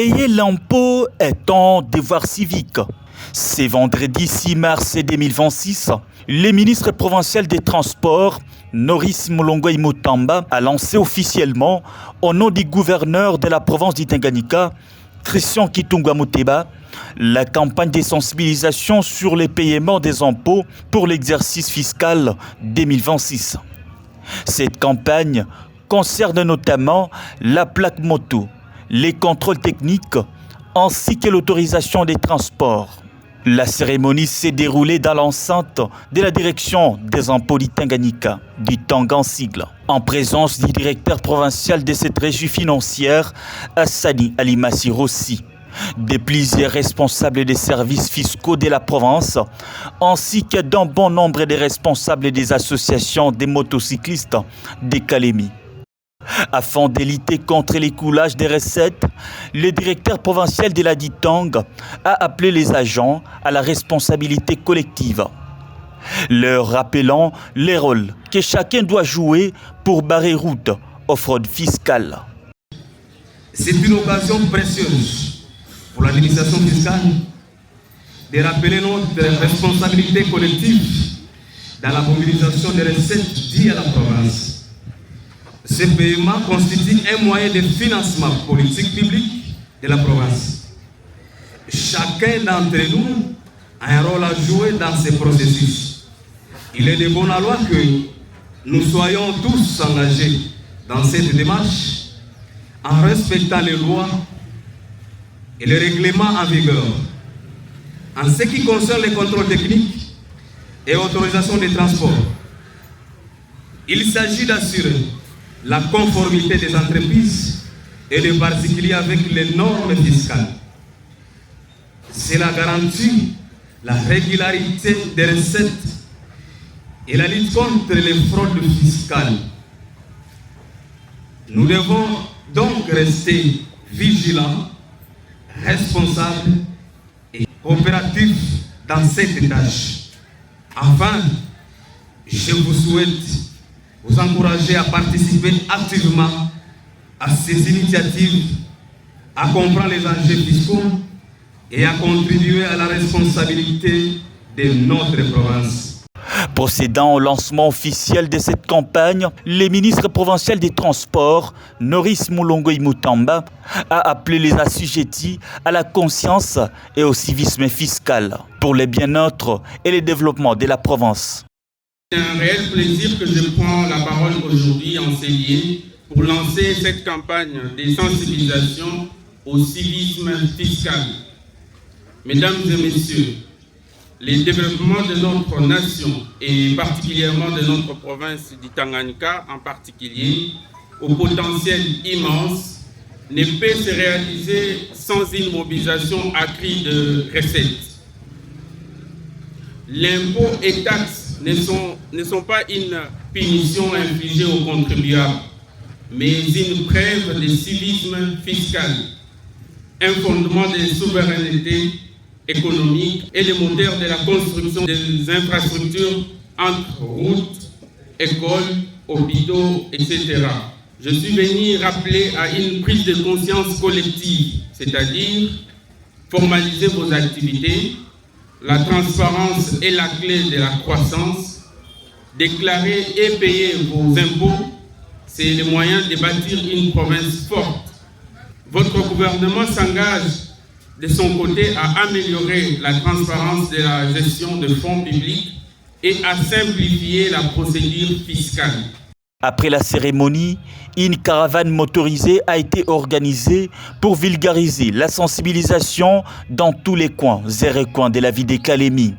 Payer l'impôt est un devoir civique. C'est vendredi 6 mars 2026, le ministre provincial des Transports, Norris Mulongwe Mutamba, a lancé officiellement, au nom du gouverneur de la province du Tanganyika, Christian Kitungwa Muteba, la campagne de sensibilisation sur les paiements des impôts pour l'exercice fiscal 2026. Cette campagne concerne notamment la plaque moto, les contrôles techniques ainsi que l'autorisation des transports. La cérémonie s'est déroulée dans l'enceinte de la direction des impôts du Tanganyika, du Tanga en sigle, en présence du directeur provincial de cette régie financière, Hassani Alimassi Rossi, de plusieurs responsables des services fiscaux de la province, ainsi que d'un bon nombre de responsables des associations des motocyclistes de Kalemi. Afin de lutter contre l'écoulage des recettes, le directeur provincial de la Ditang a appelé les agents à la responsabilité collective, leur rappelant les rôles que chacun doit jouer pour barrer route aux fraudes fiscales. C'est une occasion précieuse pour l'administration fiscale de rappeler notre responsabilité collective dans la mobilisation des recettes dues à la province. Ce paiement constitue un moyen de financement politique publique de la province. Chacun d'entre nous a un rôle à jouer dans ce processus. Il est de bonne loi que nous soyons tous engagés dans cette démarche en respectant les lois et les règlements en vigueur. En ce qui concerne les contrôles techniques et autorisation des transports, il s'agit d'assurer la conformité des entreprises et des particuliers avec les normes fiscales. Cela garantit la régularité des recettes et la lutte contre les fraudes fiscales. Nous devons donc rester vigilants, responsables et coopératifs dans cette tâche. Enfin, je vous souhaite vous encourager à participer activement à ces initiatives, à comprendre les enjeux fiscaux et à contribuer à la responsabilité de notre province. Procédant au lancement officiel de cette campagne, le ministre provincial des Transports, Norris Mulongwe Mutamba, a appelé les assujettis à la conscience et au civisme fiscal pour le bien-être et le développement de la province. C'est un réel plaisir que je prends la parole aujourd'hui en ces lieux pour lancer cette campagne de sensibilisation au civisme fiscal. Mesdames et messieurs, le développement de notre nation et particulièrement de notre province du Tanganyika en particulier, au potentiel immense, ne peut se réaliser sans une mobilisation accrue de recettes. L'impôt et taxes ne sont pas une punition infligée aux contribuables, mais une preuve de civisme fiscal, un fondement de souveraineté économique et le moteur de la construction des infrastructures entre routes, écoles, hôpitaux, etc. Je suis venu rappeler à une prise de conscience collective, c'est-à-dire formaliser vos activités. La transparence est la clé de la croissance. Déclarer et payer vos impôts, c'est le moyen de bâtir une province forte. Votre gouvernement s'engage de son côté à améliorer la transparence de la gestion de fonds publics et à simplifier la procédure fiscale. Après la cérémonie, une caravane motorisée a été organisée pour vulgariser la sensibilisation dans tous les coins et recoins de la ville de Kalemi.